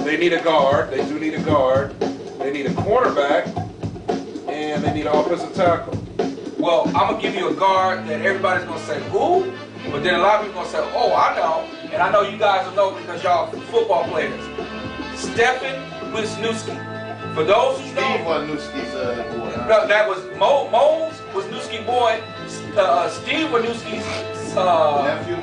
They need a guard. They do need a guard. They need a cornerback, and they need an offensive tackle. Well, I'm gonna give you a guard that everybody's gonna say who, but then a lot of people gonna say, oh, I know, and I know you guys will know because y'all football players. Stefan Wisniewski. For those who know, Steve Wisniewski's boy. no, that was Moles Wisniewski boy. Steve Wisniewski's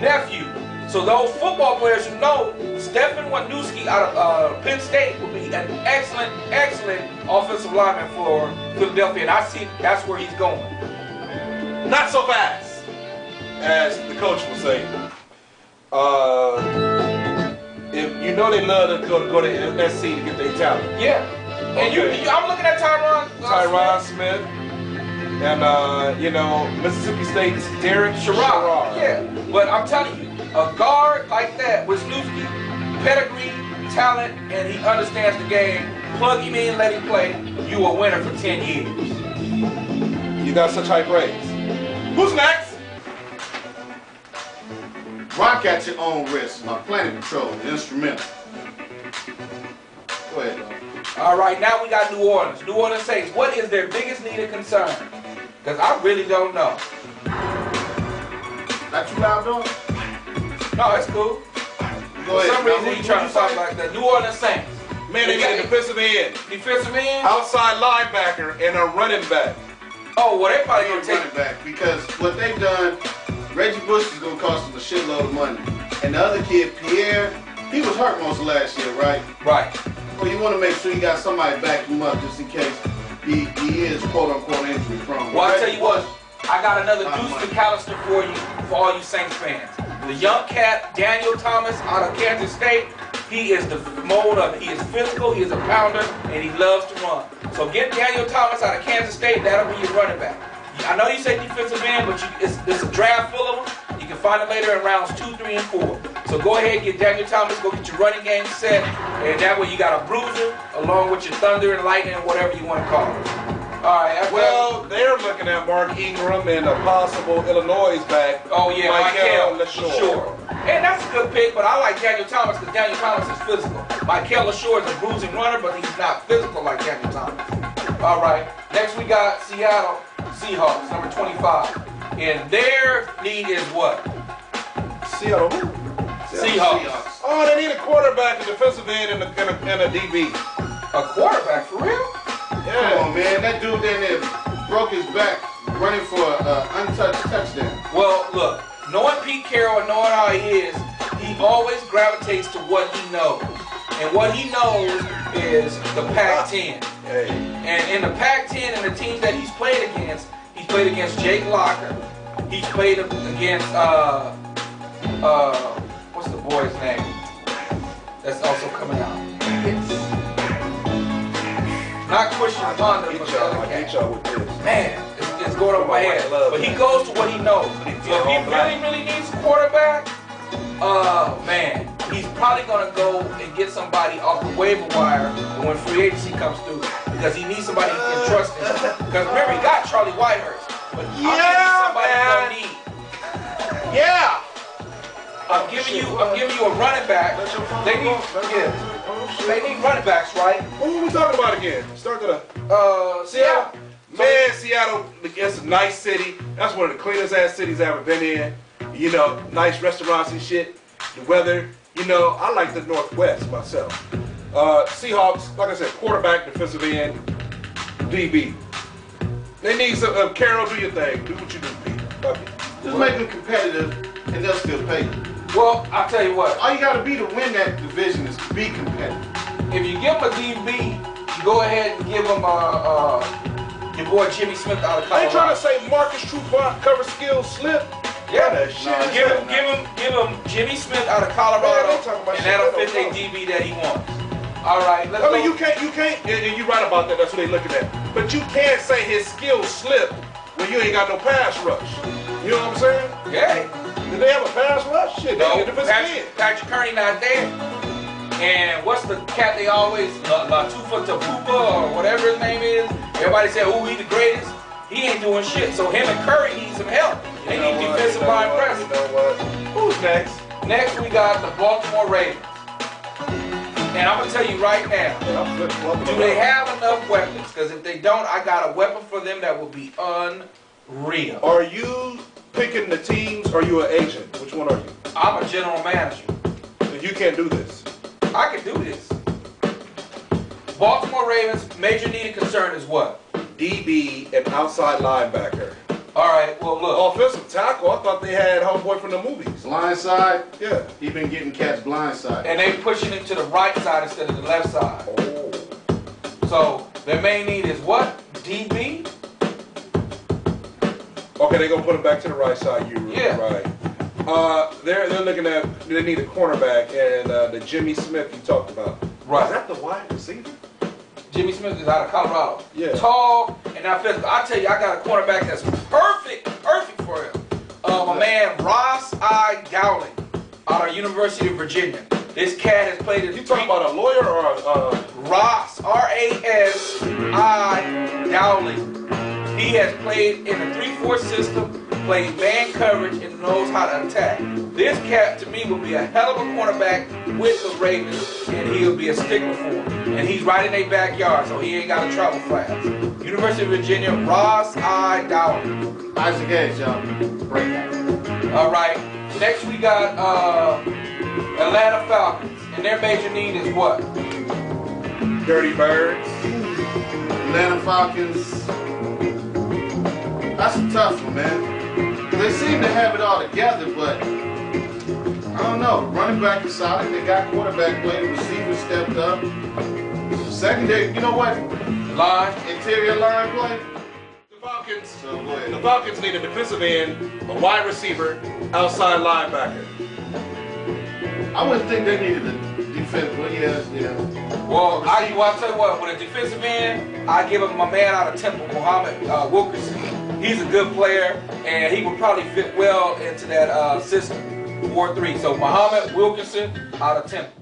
nephew. So those football players who know, Stefan Wisniewski out of Penn State will be an excellent offensive lineman for Philadelphia, and I see that's where he's going. Not so fast, as the coach will say. If you know they love to go to SC to get their talent. Yeah. And Okay. I'm looking at Tyron Smith. And, you know, Mississippi State's Derek Sherrod. Yeah, but I'm telling you, a guard like that, Wisniewski, pedigree, talent, and he understands the game. Plug him in, let him play. You a winner for 10 years. You got such high praise. Who's next? Rock at your own risk. My Planet Patrol, the instrumental. Go ahead, dog. All right, now we got New Orleans. New Orleans Saints. What is their biggest need of concern? Because I really don't know. That you loud, dog? No, it's cool. Go For ahead. some Now, reason, who you trying to talk say? like that. New Orleans Saints. Man, they need a defensive end, Defensive end? outside linebacker, and a running back. Oh, well, they probably They're going to running take back because what they've done, Reggie Bush is going to cost them a shitload of money. And the other kid, Pierre, he was hurt most of last year, right? Right. Well, you want to make sure you got somebody back him up just in case he is quote-unquote injury prone. Well, I tell you what, I got another Not Deuce money. McAllister for you, for all you Saints fans. The young cat, Daniel Thomas, out of Kansas State, he is the mold of it. He is physical, he is a pounder, and he loves to run. So get Daniel Thomas out of Kansas State, that'll be your running back. I know you say defensive end, but it's a draft full of them. You can find them later in rounds 2, 3, and 4. So go ahead, get Daniel Thomas, go get your running game set, and that way you got a bruiser along with your thunder and lightning, whatever you want to call it. All right. Well, they're looking at Mark Ingram and a possible Illinois back. Oh yeah, Michael LaShore. LaShore. And that's a good pick, but I like Daniel Thomas because Daniel Thomas is physical. Michael LaShore is a bruising runner, but he's not physical like Daniel Thomas. All right. Next we got Seattle Seahawks, number 25. And their need is what? Seattle. Seahawks. Oh, they need a quarterback, a defensive end, and a DB. A quarterback, for real? Come on, man. That dude down there broke his back running for an untouched touchdown. Well, look, knowing Pete Carroll and knowing how he is, he always gravitates to what he knows. And what he knows is the Pac-10. Hey. And in the Pac-10 and the teams that he's played against Jake Locker. He's played against, what's the boy's name? That's also coming out. Not Christian Wonder, but the other cat. with this. Man, it's going over my head. But he goes to what he knows. So if he really needs a quarterback, man, he's probably going to go and get somebody off the waiver wire when free agency comes through. Because he needs somebody he can trust in. Because remember, he got Charlie Whitehurst. But somebody man. need. Yeah. I'm giving you a running back. They need running backs, right? What were we talking about again? Start to the Seattle. Man, Seattle, it's a nice city. That's one of the cleanest ass cities I've ever been in. You know, nice restaurants and shit. The weather, you know, I like the Northwest myself. Seahawks, like I said, quarterback, defensive end, DB. They need some, Carroll, do your thing. Do what you do, Pete. Fuck it. Just make them competitive, and they'll still pay you. Well, I'll tell you what. All you got to be to win that division is to be competitive. If you give him a DB, you go ahead and give him your boy Jimmy Smith out of I ain't trying Colorado. to say Marcus Trufant cover skills slip. Yeah, that shit. No, give him Jimmy Smith out of Colorado, Man, they talking about and shit that'll they fit don't their DB that he wants. All right, let's I go. mean, you can't, and you're right about that, that's what they looking at. But you can't say his skills slip when you ain't got no pass rush. You know what I'm saying? Yeah. Did they have a pass rush? Shit, they No, get defensive end. Patrick Kearney not there. And what's the cat they always, Latufa Tapupa or whatever his name is? Everybody said, oh, he the greatest. He ain't doing shit. So him and Curry need some help. They need defensive line pressure. You know what? Who's next? Next we got the Baltimore Ravens. And I'm gonna tell you right now, do they have enough weapons? Because if they don't, I got a weapon for them that will be unreal. Are you picking the teams or are you an agent? Which one are you? I'm a general manager. Then you can't do this. I can do this. Baltimore Ravens' major need and concern is what? DB and outside linebacker. All right, well, look. Offensive tackle, I thought they had homeboy from the movies. Blindside. Yeah. He been getting cats blindside. And they pushing it to the right side instead of the left side. Oh. So their main need is what? DB? Okay, they're gonna put him back to the right side. You Yeah. right. They're looking at they need a cornerback and the Jimmy Smith you talked about. Right. Is that the wide receiver? Jimmy Smith is out of Colorado. Yeah. Tall and not physical. I tell you, I got a cornerback that's perfect for him. My man Ross I. Dowling out of University of Virginia. This cat has played in You talking about a lawyer or Ross, R-A-S-I Dowling. He has played in the 3-4 system, played man coverage, and knows how to attack. This cat, to me, will be a hell of a cornerback with the Ravens, and he'll be a stickler for him. And he's right in their backyard, so he ain't got to travel fast. University of Virginia, Ross I. Dowling. Isaac Hayes, y'all. Break that. All right. Next, we got Atlanta Falcons, and their major need is what? Dirty Birds? Atlanta Falcons. That's a tough one, man. They seem to have it all together, but I don't know. Running back is solid. They got quarterback play. The receivers stepped up. Secondary, you know what? Line. Interior line play. The Falcons. So go ahead. The Falcons need a defensive end, a wide receiver, outside linebacker. I wouldn't think they needed a defense, but yeah. Well, I'll tell you what, with a defensive end, I give him my man out of Temple, Muhammad Wilkerson. He's a good player, and he would probably fit well into that system, 4-3. So Muhammad Wilkerson out of Temple.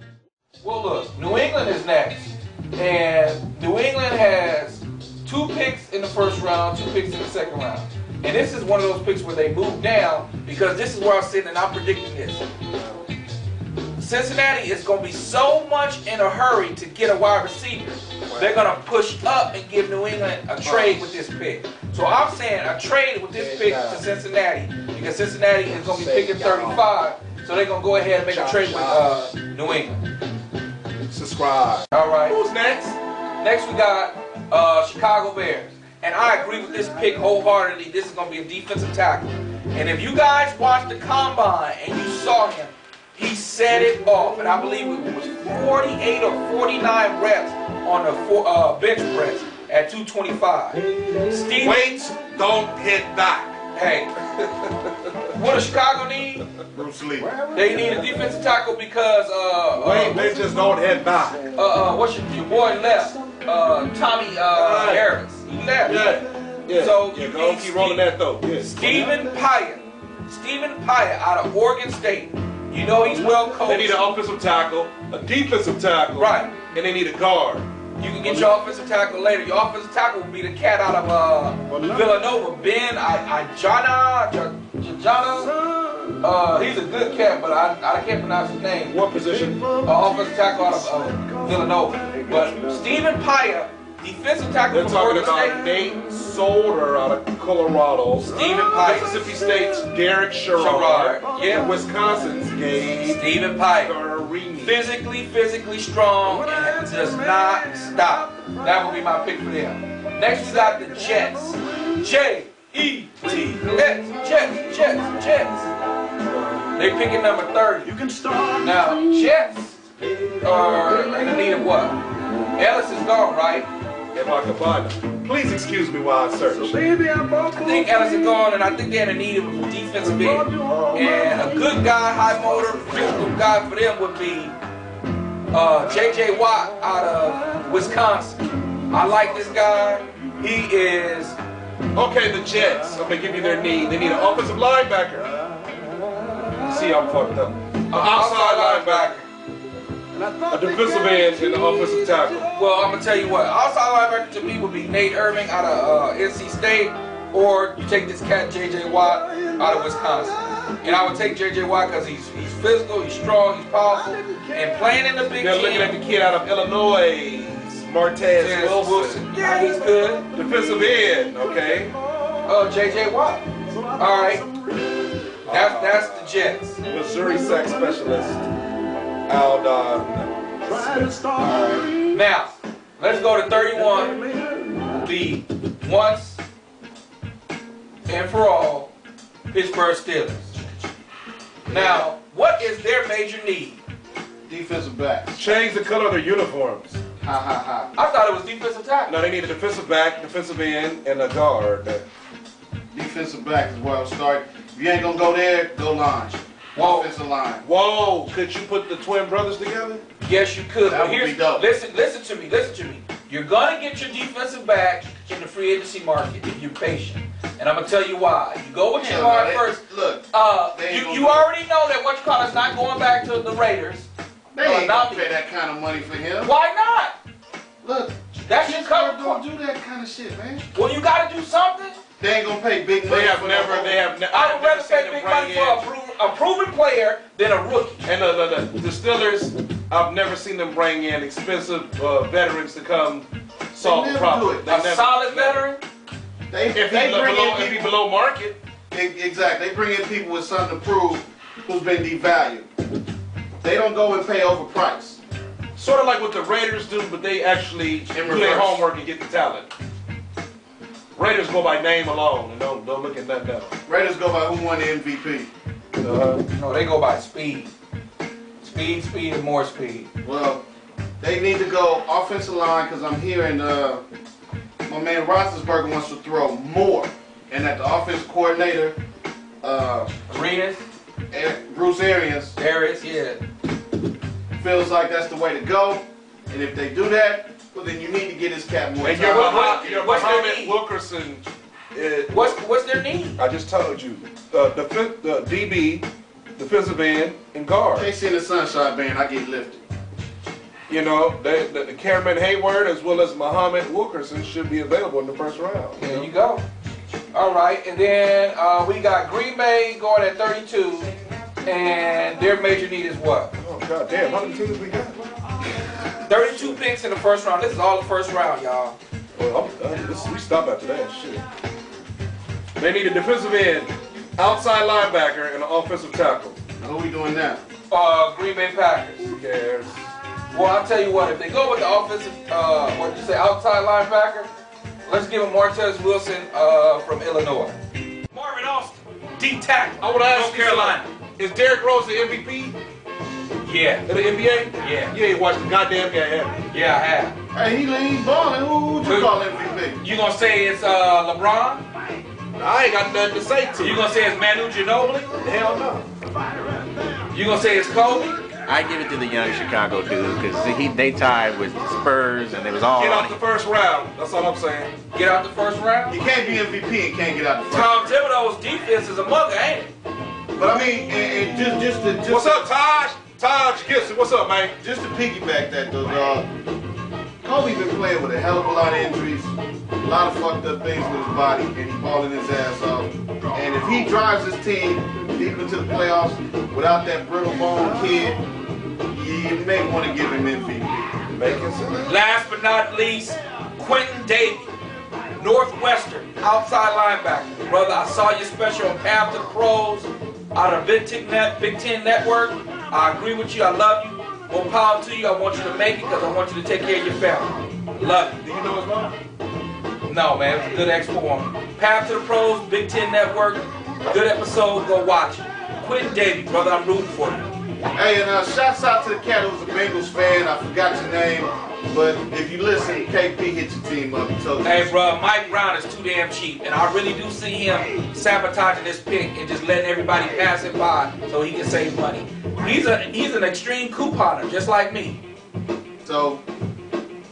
Well, look, New England is next, and New England has 2 picks in the first round, 2 picks in the second round. And this is one of those picks where they move down, because this is where I'm sitting and I'm predicting this. Cincinnati is going to be so much in a hurry to get a wide receiver, they're going to push up and give New England a trade with this pick. So I'm saying a trade with this pick to Cincinnati, because Cincinnati is going to be picking 35, so they're going to go ahead and make a trade with New England. Subscribe. All right. Who's next? Next we got Chicago Bears. And I agree with this pick wholeheartedly. This is going to be a defensive tackle. And if you guys watched the combine and you saw him, he set it off. And I believe it was 48 or 49 reps on the bench press at 225. Weights don't hit back. Hey, what does Chicago need? Bruce Lee. They need a defensive tackle because They just don't hit back. what's your boy left? Tommy Harris. He left. Yeah. So yeah, you go need keep rolling that though. Yeah. Stephen Pyatt out of Oregon State. You know he's well coached. They need an offensive tackle, a defensive tackle, Right. and they need a guard. You can get your offensive tackle later. Your offensive tackle will be the cat out of Villanova, Ben Ajana. He's a good cat, but I can't pronounce his name. What position? Offensive tackle out of Villanova. But Stephen Pyatt, defensive tackle They're from talking Oregon about State. Nate Solder out of Colorado. Stephen Pyatt. Mississippi State's Derek Sherrod, Sherrod. yeah. And Wisconsin's Gabe Stephen Pyatt. Garini. Physically strong and does not stop. That will be my pick for them. Next we got the Jets. Jets. They picking number 30. Now, Jets are in the need of what? Ellis is gone, right? If I can find them. Please excuse me while I search. I think Ellis is gone, and I think they're in the need of a defensive end. And a good guy, high motor, physical guy for them would be J.J. Watt out of Wisconsin. I like this guy. He is... Okay, the Jets. I'm going to give you their need. They need an offensive linebacker. See, I'm fucked up. An outside linebacker. A defensive end and an offensive tackle. Well, I'm going to tell you what. Outside linebacker to me would be Nate Irving out of NC State. Or you take this cat, J.J. Watt, out of Wisconsin. And I would take J.J. Watt because he's physical, he's strong, he's powerful, and playing in the Big They're looking at Ten. the kid out of Illinois, Martez Wilson. Yeah, he's good. Defensive end, okay? J.J. Watt. All right. That's the Jets. Missouri sack specialist, Aldon. Now, let's go to 31. The once and for all Pittsburgh Steelers. Now, what is their major need? Defensive backs. Change the color of their uniforms. Ha ha ha. I thought it was defensive tackle. No, they need a defensive back, defensive end, and a guard. Defensive back is where I'll start. If you ain't gonna go there, go line. Whoa. Offensive line. Whoa, could you put the twin brothers together? Yes, you could. That But would here's be dope. listen to me. You're gonna get your defensive back in the free agency market if you're patient. And I'm gonna tell you why. You go with your Hell no, guard they- first. Look, they ain't You gonna- already know that what you call is not going back to the Raiders. they ain't not gonna pay that kind of money for him. Why not? Look, That's your Pittsburgh cover. don't do that kind of shit, man. Well, you gotta do something. They ain't gonna pay big money. They have for never. no- I I would have rather never seen pay them big bring money for a proven player than a rookie. And the Steelers, I've never seen them bring in expensive veterans to come solve the never problem. do it. They A never- solid veteran. They If they he's bring below, in if he people. below market, Exactly. They bring in people with something to prove who's been devalued. They don't go and pay overpriced. sort of like what the Raiders do, but they actually do their reverse. homework and get the talent. Raiders go by name alone and don't look at nothing else. Raiders go by who won the MVP. No, they go by speed. Speed, and more speed. Well, they need to go offensive line because I'm hearing my man Roethlisberger wants to throw more, and that the offensive coordinator Arenas, Bruce Arians Darius, yeah. feels like that's the way to go. And if they do that, well then you need to get his cap more And time. your what's their Muhammad need? Wilkerson. What's their need? I just told you, the DB, defensive end, and guard. Can't see in the sunshine band, I get lifted. You know, the Cameron Hayward as well as Muhammad Wilkerson should be available in the first round. There you go. All right, and then we got Green Bay going at 32, and their major need is what? Oh God damn! How many teams we got? 32 picks in the first round. This is all the first round, y'all. Well, we stop after that shit. They need a defensive end, outside linebacker, and an offensive tackle. Now, who we doing now? Green Bay Packers. Who cares? Well, I'll tell you what. If they go with the offensive, what did you say, outside linebacker? Let's give him Martez Wilson from Illinois. Marvin Austin, D tackle. I would ask North you Carolina. something. Is Derrick Rose the MVP Yeah, in the NBA? Yeah. You ain't watched the goddamn game. yeah, I have. Hey, he balling. Who would you call MVP? You gonna say it's LeBron? I ain't got nothing to say to You gonna say it's Manu Ginobili? Hell no. You gonna say it's Kobe? I give it to the young Chicago dude because they tied with the Spurs and it was all Get on out the him. first round. That's all I'm saying. Get out the first round? You can't be MVP and can't get out the first. Tom Thibodeau's defense is a mugger, ain't it? But I mean, and just What's up, Taj? Taj Gibson. What's up, man? Just to piggyback that though, dog. Kobe been playing with a hell of a lot of injuries, a lot of fucked up things with his body, and he balling his ass off. And if he drives his team deep into the playoffs without that brittle bone kid, you may want to give him MVP. Making sense. Last but not least, Quentin Davey, Northwestern, outside linebacker. Brother, I saw your special on Path to the Pros out of Big Ten Network. I agree with you. I love you. More power to you. I want you to make it because I want you to take care of your family. Love you. Do you know his mom? No, man, it was a good expo on Path to the Pros, Big Ten Network. Good episode. Go watch it. Quentin Davey, brother, I'm rooting for you. Hey, and shouts out to the cat who's a Bengals fan. I forgot your name, but if you listen, KP hit your team up. He told you. Hey, bro, Mike Brown is too damn cheap, and I really do see him sabotaging this pick and just letting everybody pass it by so he can save money. He's an extreme couponer, just like me. So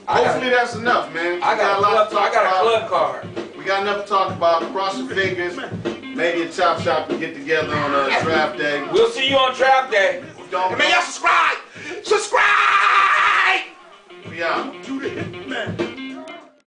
hopefully that's enough, man. I got a club card. We got enough to talk about. Cross your fingers. Maybe a chop shop and get together on draft day. We'll see you on draft day. Don't Hey, man, y'all subscribe! Subscribe! be out.